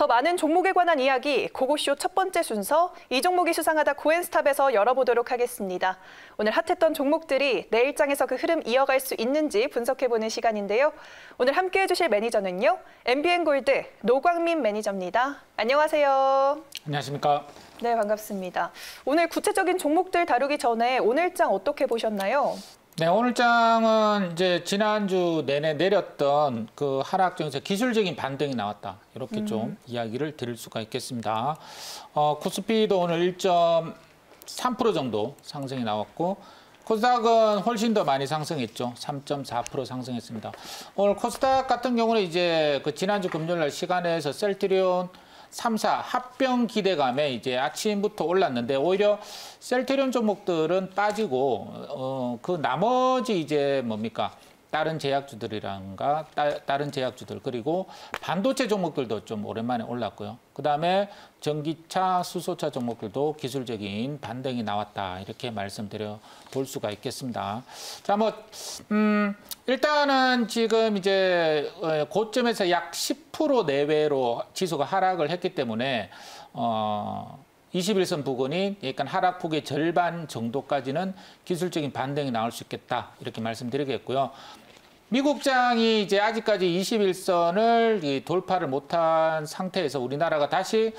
더 많은 종목에 관한 이야기, 고고쇼 첫 번째 순서, 이 종목이 수상하다 코엔스탑에서 열어보도록 하겠습니다. 오늘 핫했던 종목들이 내일장에서 그 흐름 이어갈 수 있는지 분석해보는 시간인데요. 오늘 함께해 주실 매니저는요, MBN골드 노광민 매니저입니다. 안녕하세요. 안녕하십니까. 네, 반갑습니다. 오늘 구체적인 종목들 다루기 전에 오늘장 어떻게 보셨나요? 네, 오늘장은 이제 지난주 내내 내렸던 그 하락장에서 기술적인 반등이 나왔다. 이렇게 좀 이야기를 드릴 수가 있겠습니다. 코스피도 오늘 1.3% 정도 상승이 나왔고, 코스닥은 훨씬 더 많이 상승했죠. 3.4% 상승했습니다. 오늘 코스닥 같은 경우는 이제 그 지난주 금요일날 시간에서 셀트리온 3사 합병 기대감에 이제 아침부터 올랐는데 오히려 셀트리온 종목들은 빠지고 그 나머지 이제 뭡니까? 다른 제약주들이란가 다른 제약주들 그리고 반도체 종목들도 좀 오랜만에 올랐고요. 그다음에 전기차, 수소차 종목들도 기술적인 반등이 나왔다. 이렇게 말씀드려 볼 수가 있겠습니다. 자, 일단은 지금 이제 고점에서 약 10% 내외로 지수가 하락을 했기 때문에 21선 부근이 약간 하락폭의 절반 정도까지는 기술적인 반등이 나올 수 있겠다. 이렇게 말씀드리겠고요. 미국장이 이제 아직까지 21선을 돌파를 못한 상태에서 우리나라가 다시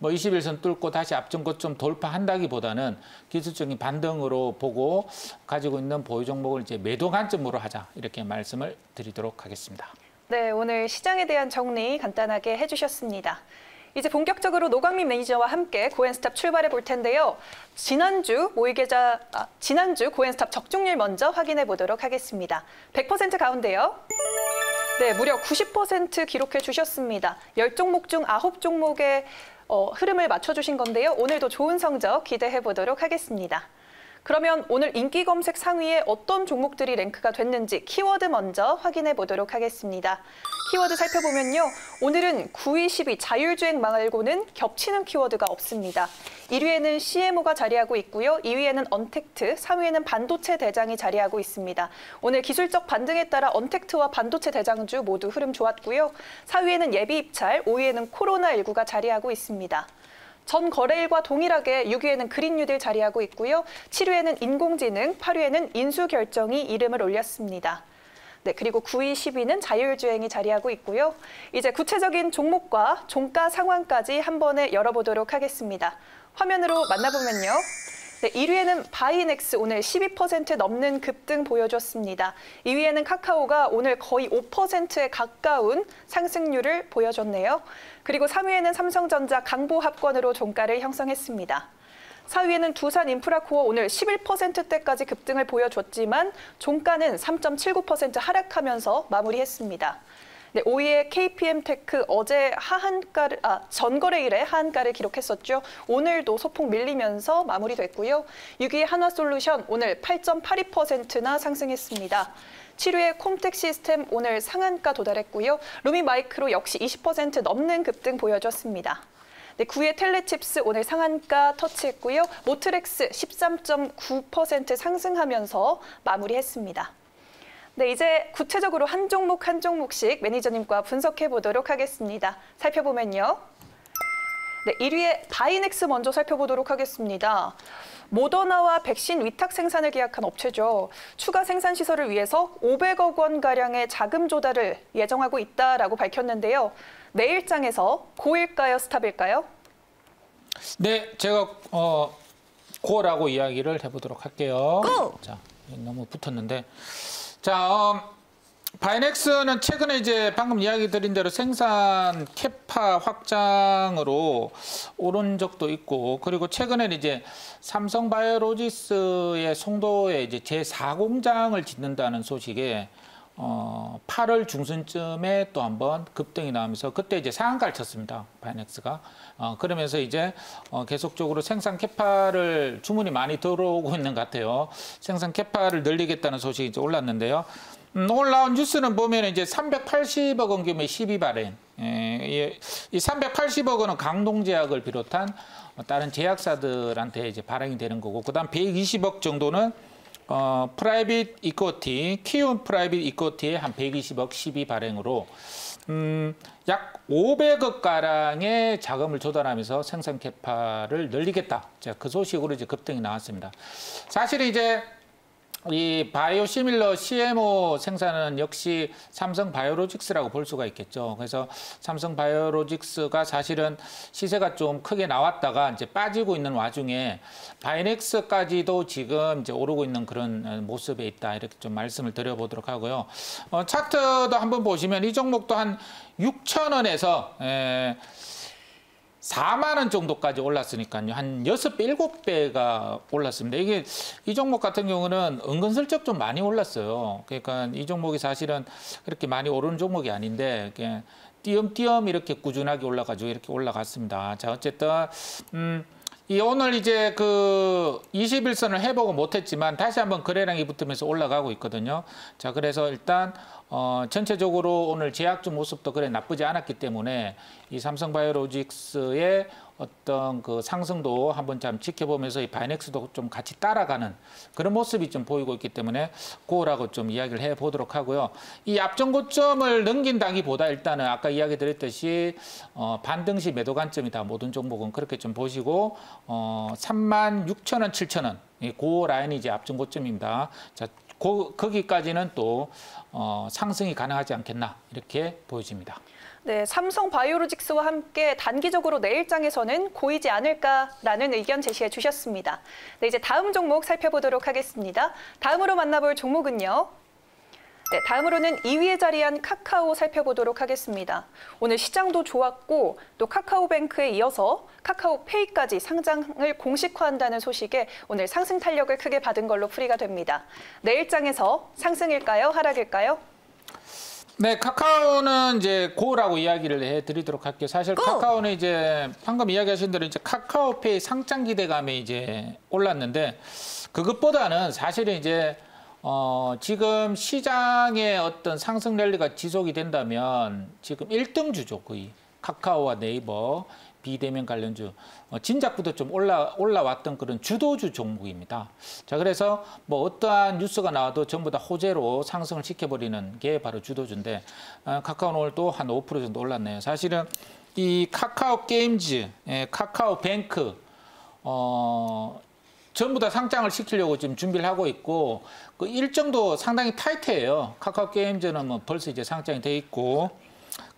21선 뚫고 다시 앞전고 좀 돌파한다기보다는 기술적인 반등으로 보고 가지고 있는 보유 종목을 이제 매도 관점으로 하자 이렇게 말씀을 드리도록 하겠습니다. 네, 오늘 시장에 대한 정리 간단하게 해주셨습니다. 이제 본격적으로 노광민 매니저와 함께 코엔스탑 출발해 볼 텐데요. 지난주 코엔스탑 적중률 먼저 확인해 보도록 하겠습니다. 100% 가운데요. 네, 무려 90% 기록해 주셨습니다. 10종목 중 9종목의 흐름을 맞춰주신 건데요. 오늘도 좋은 성적 기대해 보도록 하겠습니다. 그러면 오늘 인기 검색 상위에 어떤 종목들이 랭크가 됐는지 키워드 먼저 확인해 보도록 하겠습니다. 키워드 살펴보면요. 오늘은 9위, 10위 자율주행 말고는 겹치는 키워드가 없습니다. 1위에는 CMO가 자리하고 있고요. 2위에는 언택트, 3위에는 반도체 대장이 자리하고 있습니다. 오늘 기술적 반등에 따라 언택트와 반도체 대장주 모두 흐름 좋았고요. 4위에는 예비 입찰, 5위에는 코로나19가 자리하고 있습니다. 전 거래일과 동일하게 6위에는 그린뉴딜 자리하고 있고요. 7위에는 인공지능, 8위에는 인수결정이 이름을 올렸습니다. 네, 그리고 9위, 10위는 자율주행이 자리하고 있고요. 이제 구체적인 종목과 종가 상황까지 한 번에 열어보도록 하겠습니다. 화면으로 만나보면요. 네, 1위에는 바이넥스 오늘 12% 넘는 급등 보여줬습니다. 2위에는 카카오가 오늘 거의 5%에 가까운 상승률을 보여줬네요. 그리고 3위에는 삼성전자 강보합권으로 종가를 형성했습니다. 4위에는 두산인프라코어 오늘 11%대까지 급등을 보여줬지만 종가는 3.79% 하락하면서 마무리했습니다. 네, 5위의 KPM테크 어제 전거래일에 하한가를 기록했었죠. 오늘도 소폭 밀리면서 마무리됐고요. 6위의 한화솔루션 오늘 8.82%나 상승했습니다. 7위의 콤텍 시스템 오늘 상한가 도달했고요. 루미마이크로 역시 20% 넘는 급등 보여줬습니다. 네, 9위의 텔레칩스 오늘 상한가 터치했고요. 모트렉스 13.9% 상승하면서 마무리했습니다. 네, 이제 구체적으로 한 종목 한 종목씩 매니저님과 분석해 보도록 하겠습니다. 살펴보면요. 네, 1위의 바이넥스 먼저 살펴보도록 하겠습니다. 모더나와 백신 위탁 생산을 계약한 업체죠. 추가 생산 시설을 위해서 500억 원가량의 자금 조달을 예정하고 있다라고 밝혔는데요. 내일장에서 고일까요, 스탑일까요? 네, 제가 고라고 이야기를 해보도록 할게요. 고! 자, 너무 붙었는데. 자, 바이넥스는 최근에 이제 방금 이야기 드린 대로 생산 캐파 확장으로 오른 적도 있고, 그리고 최근에는 이제 삼성바이오로지스의 송도에 이제 제4공장을 짓는다는 소식에 8월 중순쯤에 또 한번 급등이 나오면서 그때 이제 상한가를 쳤습니다. 바이넥스가. 그러면서 이제 계속적으로 생산 캐파를 주문이 많이 들어오고 있는 것 같아요. 생산 캐파를 늘리겠다는 소식이 이제 올랐는데요. 오늘 나온 뉴스는 보면 이제 380억 원 규모의 시비 발행. 이 380억 원은 강동제약을 비롯한 다른 제약사들한테 이제 발행이 되는 거고, 그다음 120억 정도는 프라이빗 이코티, 키움 프라이빗 이코티의 한 120억 시비 발행으로 약 500억 가량의 자금을 조달하면서 생산 캐파를 늘리겠다. 자, 그 소식으로 이제 급등이 나왔습니다. 사실 이제 이 바이오시밀러 CMO 생산은 역시 삼성 바이오로직스라고 볼 수가 있겠죠. 그래서 삼성 바이오로직스가 사실은 시세가 좀 크게 나왔다가 이제 빠지고 있는 와중에 바이넥스까지도 지금 이제 오르고 있는 그런 모습에 있다. 이렇게 좀 말씀을 드려보도록 하고요. 차트도 한번 보시면 이 종목도 한 6,000원에서 4만 원 정도까지 올랐으니까요. 한 6배, 7배가 올랐습니다. 이게 이 종목 같은 경우는 은근슬쩍 좀 많이 올랐어요. 그러니까 이 종목이 사실은 그렇게 많이 오르는 종목이 아닌데 띄엄띄엄 이렇게 꾸준하게 올라가지고 이렇게 올라갔습니다. 자, 어쨌든 이 오늘 이제 그 21선을 해보고 못했지만 다시 한번 거래량이 붙으면서 올라가고 있거든요. 자, 그래서 일단 전체적으로 오늘 제약주 모습도 그래 나쁘지 않았기 때문에 이 삼성바이오로직스의 어떤 그 상승도 한번 좀 지켜보면서 이 바이넥스도 좀 같이 따라가는 그런 모습이 좀 보이고 있기 때문에 그거라고 좀 이야기를 해보도록 하고요. 이 앞전고점을 넘긴다기보다 일단은 아까 이야기 드렸듯이 반등시 매도 관점이다. 모든 종목은 그렇게 좀 보시고 36,000원, 7,000원 그 라인이 이제 앞전고점입니다. 자, 거기까지는 또 상승이 가능하지 않겠나 이렇게 보여집니다. 네, 삼성 바이오로직스와 함께 단기적으로 내일장에서는 고이지 않을까라는 의견 제시해 주셨습니다. 네, 이제 다음 종목 살펴보도록 하겠습니다. 다음으로 만나볼 종목은요. 네, 다음으로는 2위에 자리한 카카오 살펴보도록 하겠습니다. 오늘 시장도 좋았고 또 카카오뱅크에 이어서 카카오페이까지 상장을 공식화한다는 소식에 오늘 상승 탄력을 크게 받은 걸로 풀이가 됩니다. 내일장에서 상승일까요? 하락일까요? 네, 카카오는 이제 고라고 이야기를 해드리도록 할게요. 사실 카카오는 이제 방금 이야기하신 대로 이제 카카오페이 상장 기대감이 이제 올랐는데 그것보다는 사실은 이제 지금 시장의 어떤 상승 랠리가 지속이 된다면 지금 1등 주죠, 거의. 카카오와 네이버, 비대면 관련주. 진작부터 좀 올라왔던 그런 주도주 종목입니다. 자, 그래서 뭐 어떠한 뉴스가 나와도 전부 다 호재로 상승을 시켜버리는 게 바로 주도주인데, 카카오는 오늘 또 한 5% 정도 올랐네요. 사실은 이 카카오 게임즈, 카카오뱅크, 전부 다 상장을 시키려고 지금 준비를 하고 있고 그 일정도 상당히 타이트해요. 카카오 게임즈는 뭐 벌써 이제 상장이 돼 있고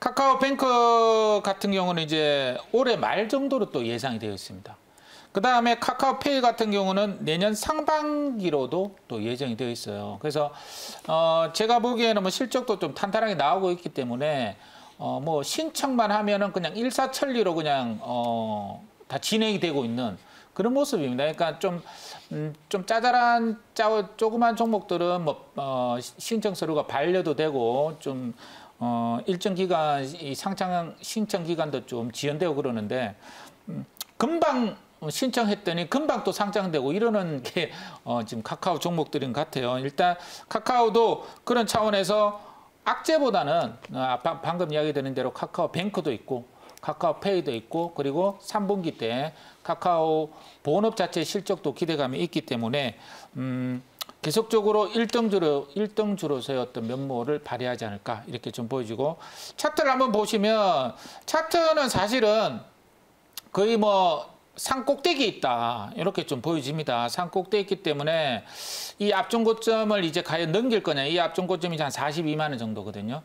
카카오뱅크 같은 경우는 이제 올해 말 정도로 또 예상이 되어 있습니다. 그 다음에 카카오페이 같은 경우는 내년 상반기로도 또 예정이 되어 있어요. 그래서 제가 보기에는 뭐 실적도 좀 탄탄하게 나오고 있기 때문에 뭐 신청만 하면은 그냥 일사천리로 그냥 다 진행이 되고 있는 그런 모습입니다. 그러니까 좀 짜잘한 조그만 종목들은 뭐 신청 서류가 반려도 되고 좀 일정 기간 이 상장 신청 기간도 좀 지연되고 그러는데 금방 신청했더니 금방 또 상장되고 이러는 게 지금 카카오 종목들인 것 같아요. 일단 카카오도 그런 차원에서 악재보다는 방금 이야기 드린 대로 카카오뱅크도 있고 카카오페이도 있고 그리고 3분기 때 카카오 본업 자체 실적도 기대감이 있기 때문에 계속적으로 1등주로서의 어떤 면모를 발휘하지 않을까 이렇게 좀 보여지고 차트를 한번 보시면 차트는 사실은 거의 뭐 산꼭대기에 있다 이렇게 좀 보여집니다. 산꼭대기에 있기 때문에 이 앞전고점을 이제 과연 넘길 거냐 이 앞전고점이 한 42만 원 정도거든요.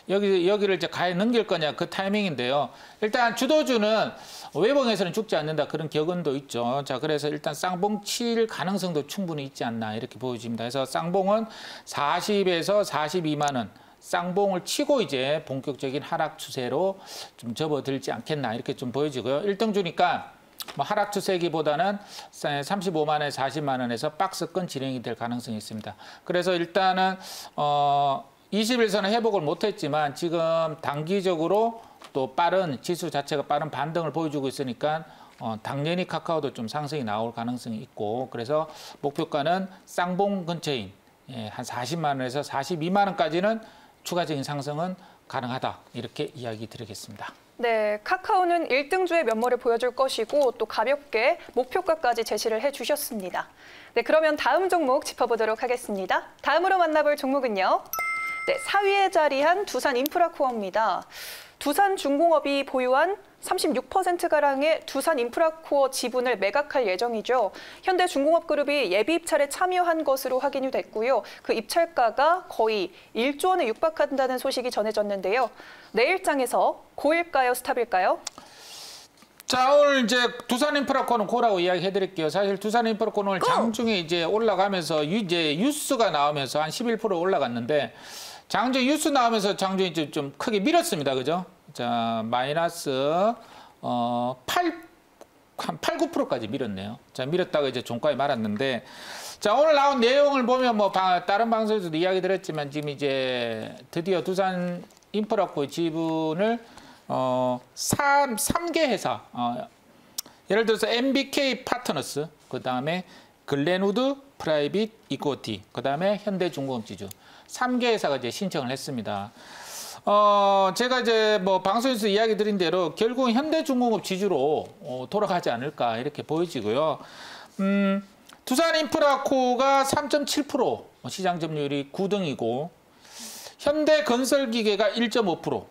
여기를 이제 과연 넘길 거냐 그 타이밍인데요. 일단 주도주는 외봉에서는 죽지 않는다 그런 격언도 있죠. 자, 그래서 일단 쌍봉 칠 가능성도 충분히 있지 않나 이렇게 보여집니다. 그래서 쌍봉은 40에서 42만 원 쌍봉을 치고 이제 본격적인 하락 추세로 좀 접어들지 않겠나 이렇게 좀 보여지고요. 1등주니까 뭐 하락 추세기보다는 35만 원에서 40만 원에서 박스권 진행이 될 가능성이 있습니다. 그래서 일단은 21선은 회복을 못했지만 지금 단기적으로 또 빠른 지수 자체가 빠른 반등을 보여주고 있으니까 당연히 카카오도 좀 상승이 나올 가능성이 있고 그래서 목표가는 쌍봉 근처인 한 40만 원에서 42만 원까지는 추가적인 상승은 가능하다 이렇게 이야기 드리겠습니다. 네, 카카오는 1등주의 면모를 보여줄 것이고 또 가볍게 목표가까지 제시를 해주셨습니다. 네, 그러면 다음 종목 짚어보도록 하겠습니다. 다음으로 만나볼 종목은요. 네, 4위에 자리한 두산인프라코어입니다. 두산중공업이 보유한 36%가량의 두산인프라코어 지분을 매각할 예정이죠. 현대중공업그룹이 예비 입찰에 참여한 것으로 확인이 됐고요. 그 입찰가가 거의 1조 원에 육박한다는 소식이 전해졌는데요. 내일장에서 고일까요, 스탑일까요? 자, 오늘 이제 두산인프라코는 고라고 이야기해드릴게요. 사실 두산인프라코는 오늘 장중에 이제 올라가면서 이제 뉴스가 나오면서 한 11% 올라갔는데 장중에 뉴스 나오면서 장중에 이제 좀 크게 밀었습니다, 그죠? 자, 마이너스 한 8, 9%까지 밀었네요. 자, 밀었다가 이제 종가에 말았는데, 자, 오늘 나온 내용을 보면 뭐 다른 방송에서도 이야기 드렸지만 지금 이제 드디어 두산인프라코의 지분을 3개 회사, 예를 들어서 MBK 파트너스, 그 다음에 글렌우드 프라이빗 이코티, 그 다음에 현대중공업지주 3개 회사가 이제 신청을 했습니다. 제가 이제 뭐 방송에서 이야기 드린 대로 결국은 현대중공업 지주로 돌아가지 않을까 이렇게 보여지고요. 두산인프라코가 3.7% 시장 점유율이 9등이고 현대건설기계가 1.5%,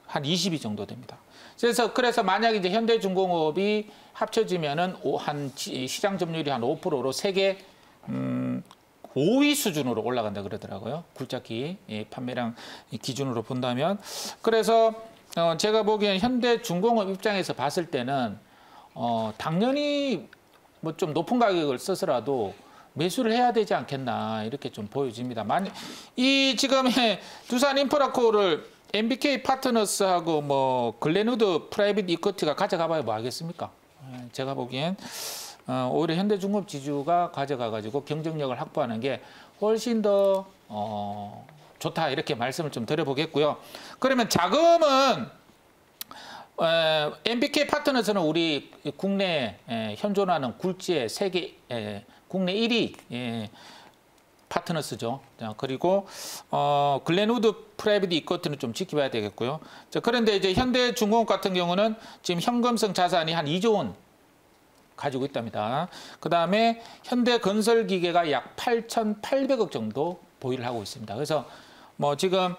한 22 정도 됩니다. 그래서 만약 이제 현대중공업이 합쳐지면은 한 시장 점유율이 한 5%로 세계 5위 수준으로 올라간다 그러더라고요. 굴착기 판매량 기준으로 본다면. 그래서 제가 보기엔 현대중공업 입장에서 봤을 때는 당연히 뭐 좀 높은 가격을 써서라도 매수를 해야 되지 않겠나 이렇게 좀 보여집니다. 이 지금 두산인프라코를 MBK 파트너스하고 뭐 글렌우드 프라이빗 이코티가 가져가봐야 뭐 하겠습니까? 제가 보기엔 오히려 현대중공업 지주가 가져가가지고 경쟁력을 확보하는 게 훨씬 더 좋다 이렇게 말씀을 좀 드려보겠고요. 그러면 자금은 MBK 파트너스는 우리 국내 현존하는 굴지의 세계 국내 1위 파트너스죠. 자, 그리고 글렌우드 프라이빗 이코티는 좀 지켜봐야 되겠고요. 자, 그런데 이제 현대중공업 같은 경우는 지금 현금성 자산이 한 2조 원 가지고 있답니다. 그 다음에 현대건설기계가 약 8,800억 정도 보유를 하고 있습니다. 그래서 뭐 지금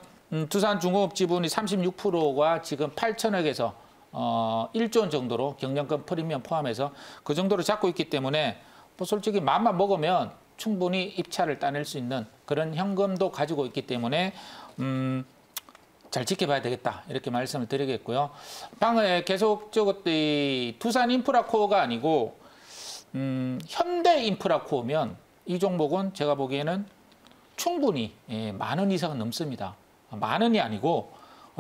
두산중공업 지분이 36%가 지금 8천억에서 1조 원 정도로 경량권 프리미엄 포함해서 그 정도로 잡고 있기 때문에 뭐 솔직히 마음만 먹으면 충분히 입찰을 따낼 수 있는 그런 현금도 가지고 있기 때문에 잘 지켜봐야 되겠다 이렇게 말씀을 드리겠고요. 방금 계속적으로 두산인프라코어가 아니고 현대인프라코어면 이 종목은 제가 보기에는 충분히 10,000원 이상은 넘습니다. 10,000원이 아니고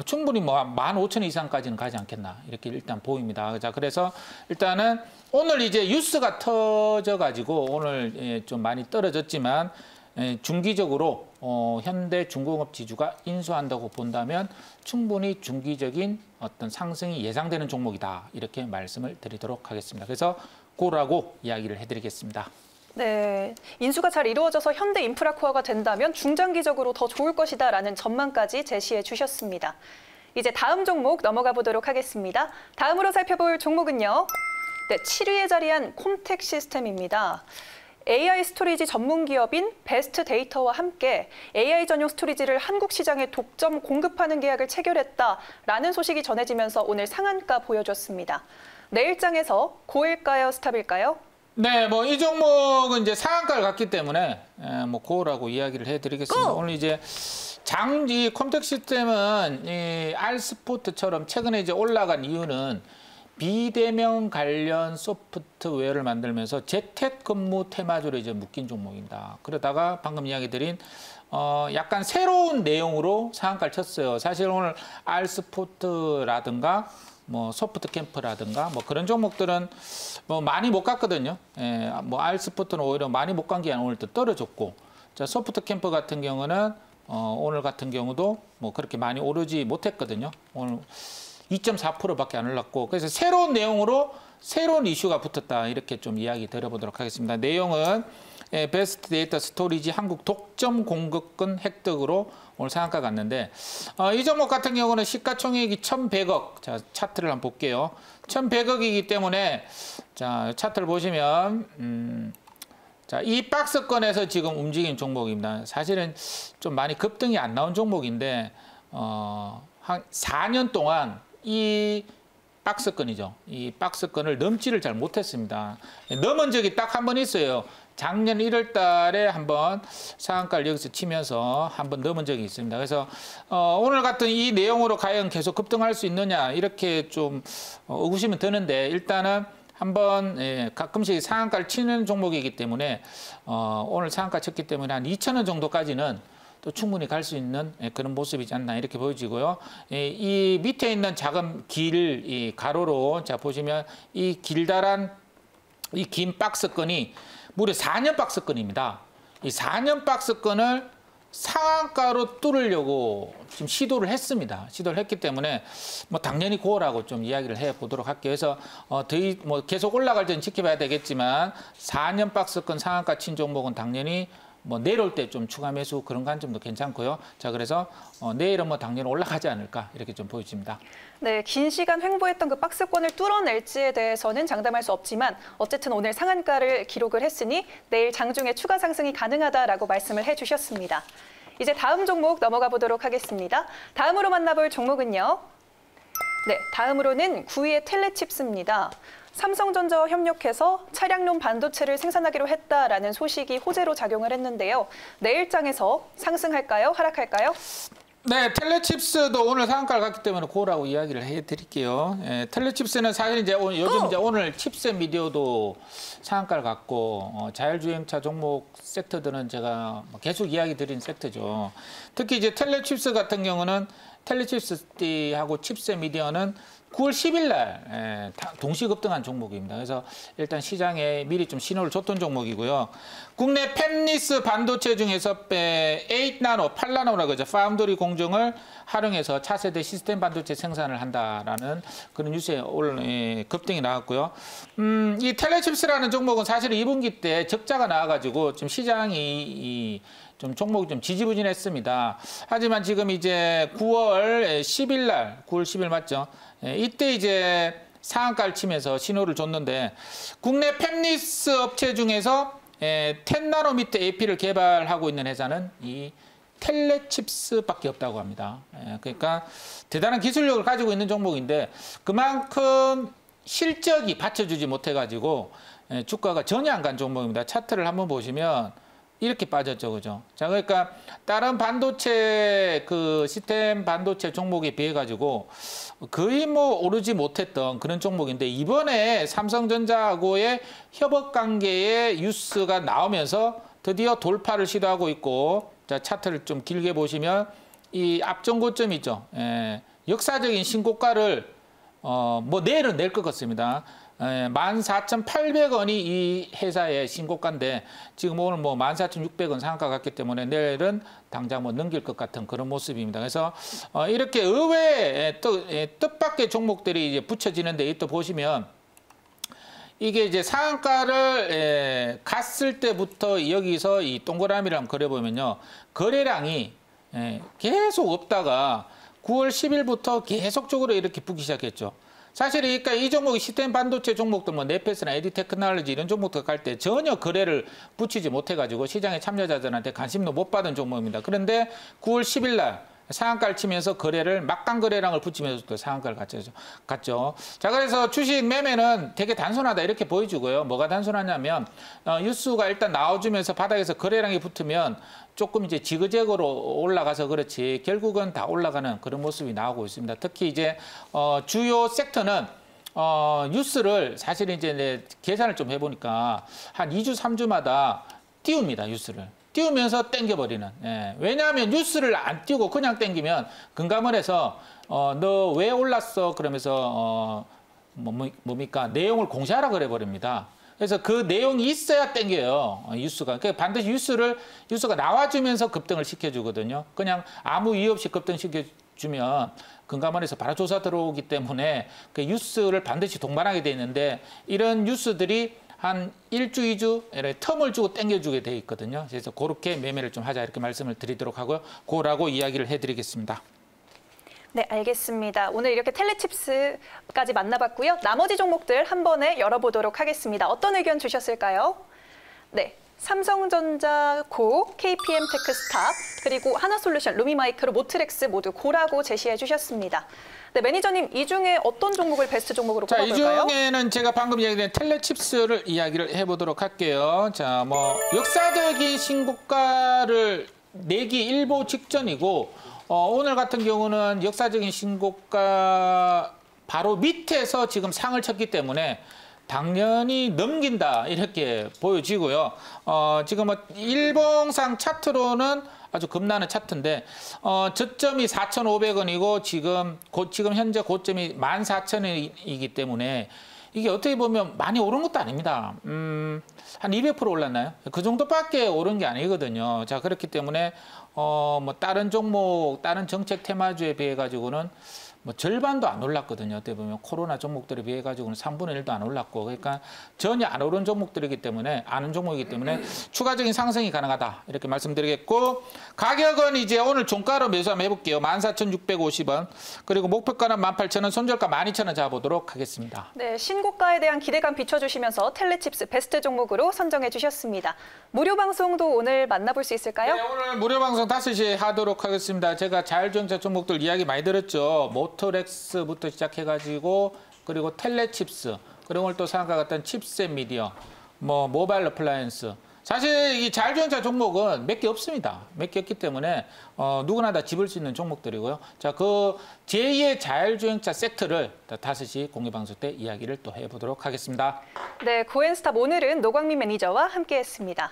충분히 뭐 15,000원 이상까지는 가지 않겠나 이렇게 일단 보입니다. 자, 그래서 일단은 오늘 이제 뉴스가 터져가지고 오늘 좀 많이 떨어졌지만 중기적으로 현대중공업 지주가 인수한다고 본다면 충분히 중기적인 어떤 상승이 예상되는 종목이다 이렇게 말씀을 드리도록 하겠습니다. 그래서 고라고 이야기를 해드리겠습니다. 네, 인수가 잘 이루어져서 현대인프라코어가 된다면 중장기적으로 더 좋을 것이다라는 전망까지 제시해 주셨습니다. 이제 다음 종목 넘어가 보도록 하겠습니다. 다음으로 살펴볼 종목은요. 네, 7위에 자리한 콤텍 시스템입니다. AI 스토리지 전문 기업인 베스트 데이터와 함께 AI 전용 스토리지를 한국 시장에 독점 공급하는 계약을 체결했다라는 소식이 전해지면서 오늘 상한가 보여줬습니다. 내일장에서 고일까요, 스탑일까요? 네, 뭐 이 종목은 이제 상한가를 갔기 때문에 뭐 고라고 이야기를 해드리겠습니다. 오늘 이제 이 콤텍 시스템은 이 알스포트처럼 최근에 이제 올라간 이유는 비대면 관련 소프트웨어를 만들면서 재택근무 테마주로 이제 묶인 종목입니다. 그러다가 방금 이야기 드린 약간 새로운 내용으로 상한가를 쳤어요. 사실 오늘 알스포트라든가 뭐 소프트 캠프라든가 뭐 그런 종목들은 뭐 많이 못 갔거든요. 뭐 알스포트는 오히려 많이 못 간 게 아니라 오늘 또 떨어졌고, 자 소프트 캠프 같은 경우는 오늘 같은 경우도 뭐 그렇게 많이 오르지 못했거든요. 오늘 2.4%밖에 안 올랐고, 그래서 새로운 내용으로 새로운 이슈가 붙었다 이렇게 좀 이야기 드려보도록 하겠습니다. 내용은 베스트 데이터 스토리지 한국 독점 공급권 획득으로 오늘 상한가 갔는데, 이 종목 같은 경우는 시가총액이 1,100억. 자, 차트를 한번 볼게요. 1,100억이기 때문에, 자, 차트를 보시면, 자, 이 박스권에서 지금 움직인 종목입니다. 사실은 좀 많이 급등이 안 나온 종목인데 한 4년 동안 이 박스권이죠. 이 박스권을 넘지를 잘 못했습니다. 넘은 적이 딱 한 번 있어요. 작년 1월 달에 한번 상한가를 여기서 치면서 한번 넘은 적이 있습니다. 그래서 오늘 같은 이 내용으로 과연 계속 급등할 수 있느냐 이렇게 좀 의구심은 드는데 일단은 한번 가끔씩 상한가를 치는 종목이기 때문에 오늘 상한가 쳤기 때문에 한 2,000원 정도까지는 또 충분히 갈 수 있는 그런 모습이지 않나 이렇게 보여지고요. 이 밑에 있는 작은 이 가로로 자 보시면 이 길다란 이 긴 박스권이 무려 4년 박스권입니다. 이 4년 박스권을 상한가로 뚫으려고 지금 시도를 했습니다. 시도를 했기 때문에 뭐 당연히 고라고 좀 이야기를 해 보도록 할게요. 그래서 뭐 계속 올라갈 때는 지켜봐야 되겠지만 4년 박스권 상한가 친 종목은 당연히 뭐 내려올 때 좀 추가 매수 그런 관점도 괜찮고요. 자, 그래서 내일은 뭐 당연히 올라가지 않을까 이렇게 좀 보여집니다. 네, 긴 시간 횡보했던 그 박스권을 뚫어낼지에 대해서는 장담할 수 없지만 어쨌든 오늘 상한가를 기록을 했으니 내일 장중에 추가 상승이 가능하다라고 말씀을 해주셨습니다. 이제 다음 종목 넘어가 보도록 하겠습니다. 다음으로 만나볼 종목은요. 네, 다음으로는 9위의 텔레칩스입니다. 삼성전자와 협력해서 차량용 반도체를 생산하기로 했다라는 소식이 호재로 작용을 했는데요. 내일장에서 상승할까요? 하락할까요? 네, 텔레칩스도 오늘 상한가를 갔기 때문에 고라고 이야기를 해드릴게요. 텔레칩스는 사실 이제 요즘 이제 오늘 칩셋 미디어도 상한가를 갔고 자율주행차 종목 섹터들은 제가 계속 이야기 드린 섹터죠. 특히 이제 텔레칩스 같은 경우는 텔레칩스하고 칩셋 미디어는 9월 10일 날 동시 급등한 종목입니다. 그래서 일단 시장에 미리 좀 신호를 줬던 종목이고요. 국내 팹리스 반도체 중에서 8나노, 8나노라고 하죠. 파운드리 공정을 활용해서 차세대 시스템 반도체 생산을 한다라는 그런 뉴스에 오늘 급등이 나왔고요. 이 텔레칩스라는 종목은 사실은 2분기 때 적자가 나와가지고 좀 시장이 좀 종목이 좀 지지부진했습니다. 하지만 지금 이제 9월 10일 날, 9월 10일 맞죠? 이때 이제 상한가를 치면서 신호를 줬는데 국내 팹리스 업체 중에서 10나노미터 AP를 개발하고 있는 회사는 이 텔레칩스밖에 없다고 합니다. 그러니까 대단한 기술력을 가지고 있는 종목인데 그만큼 실적이 받쳐주지 못해가지고 주가가 전혀 안 간 종목입니다. 차트를 한번 보시면 이렇게 빠졌죠, 그죠? 자, 그러니까 다른 반도체 그 시스템 반도체 종목에 비해 가지고 거의 뭐 오르지 못했던 그런 종목인데 이번에 삼성전자하고의 협업 관계의 뉴스가 나오면서 드디어 돌파를 시도하고 있고, 자, 차트를 좀 길게 보시면 이 앞전 고점 있죠. 역사적인 신고가를 뭐 내일은 낼 것 같습니다. 14,800원이 이 회사의 신고가인데 지금 오늘 뭐 14,600원 상한가 갔기 때문에 내일은 당장 뭐 넘길 것 같은 그런 모습입니다. 그래서 이렇게 의외의 뜻밖의 종목들이 이제 붙여지는데 또 보시면 이게 이제 상한가를 갔을 때부터 여기서 이 동그라미를 한번 그려보면요. 거래량이 계속 없다가 9월 10일부터 계속적으로 이렇게 붙기 시작했죠. 사실 그러니까 이 종목이 시스템 반도체 종목들 뭐 네페스나 에디 테크놀로지 이런 종목들 갈 때 전혀 거래를 붙이지 못해가지고 시장의 참여자들한테 관심도 못 받은 종목입니다. 그런데 9월 10일 날 상한가를 치면서 거래를 막강 거래량을 붙이면서 또 상한가를 갔죠. 자, 그래서 주식 매매는 되게 단순하다 이렇게 보여주고요. 뭐가 단순하냐면 뉴스가 일단 나와주면서 바닥에서 거래량이 붙으면 조금 이제 지그재그로 올라가서 그렇지 결국은 다 올라가는 그런 모습이 나오고 있습니다. 특히 이제 주요 섹터는 뉴스를 사실 이제 계산을 좀 해보니까 한 2주, 3주마다 띄웁니다. 뉴스를. 띄우면서 땡겨버리는. 왜냐하면 뉴스를 안 띄우고 그냥 땡기면 금감원에서 너 왜 올랐어? 그러면서 뭡니까? 내용을 공시하라 그래 버립니다. 그래서 그 내용이 있어야 땡겨요. 뉴스가. 그러니까 반드시 뉴스가 나와주면서 급등을 시켜주거든요. 그냥 아무 이유 없이 급등시켜주면 금감원에서 바로 조사 들어오기 때문에 그 뉴스를 반드시 동반하게 돼 있는데 이런 뉴스들이 한 1주, 2주 텀을 주고 땡겨주게 돼 있거든요. 그래서 그렇게 매매를 좀 하자 이렇게 말씀을 드리도록 하고요. 그거라고 이야기를 해드리겠습니다. 네, 알겠습니다. 오늘 이렇게 텔레칩스까지 만나봤고요. 나머지 종목들 한 번에 열어보도록 하겠습니다. 어떤 의견 주셨을까요? 네, 삼성전자 고, KPM 테크스탑, 그리고 하나솔루션, 루미마이크로, 모트렉스 모두 고라고 제시해 주셨습니다. 네, 매니저님, 이 중에 어떤 종목을 베스트 종목으로 자, 꼽아볼까요? 이 중에는 제가 방금 이야기한 텔레칩스를 이야기를 해보도록 할게요. 자, 뭐 역사적인 신고가를 내기 일보 직전이고 오늘 같은 경우는 역사적인 신고가 바로 밑에서 지금 상을 쳤기 때문에 당연히 넘긴다 이렇게 보여지고요. 지금 뭐 일봉상 차트로는 아주 겁나는 차트인데 저점이 4,500원이고 지금 현재 고점이 14,000원이기 때문에 이게 어떻게 보면 많이 오른 것도 아닙니다. 한 200% 올랐나요? 그 정도밖에 오른 게 아니거든요. 자, 그렇기 때문에 뭐 다른 종목, 다른 정책 테마주에 비해 가지고는 뭐 절반도 안 올랐거든요. 어떻게 보면 코로나 종목들에 비해 가지고는 3분의 1도 안 올랐고, 그러니까 전혀 안 오른 종목들이기 때문에 아는 종목이기 때문에 추가적인 상승이 가능하다 이렇게 말씀드리겠고, 가격은 이제 오늘 종가로 매수 한번 해볼게요. 14,650원, 그리고 목표가는 18,000원, 손절가 12,000원 잡아보도록 하겠습니다. 네, 신고가에 대한 기대감 비춰주시면서 텔레칩스 베스트 종목으로 선정해 주셨습니다. 무료 방송도 오늘 만나볼 수 있을까요? 네, 오늘 무료 방송 5시에 하도록 하겠습니다. 제가 자율주행차 종목들 이야기 많이 들었죠. 모터렉스부터 시작해가지고 그리고 텔레칩스, 그리고 오늘 또 상한가 같은 칩셋 미디어, 뭐 모바일 어플라이언스. 사실 이 자율주행차 종목은 몇 개 없습니다. 몇 개 없기 때문에 누구나 다 집을 수 있는 종목들이고요. 자, 그 제2의 자율주행차 세트를 5시 공개방송 때 이야기를 또 해보도록 하겠습니다. 네, 고엔스탑 오늘은 노광민 매니저와 함께했습니다.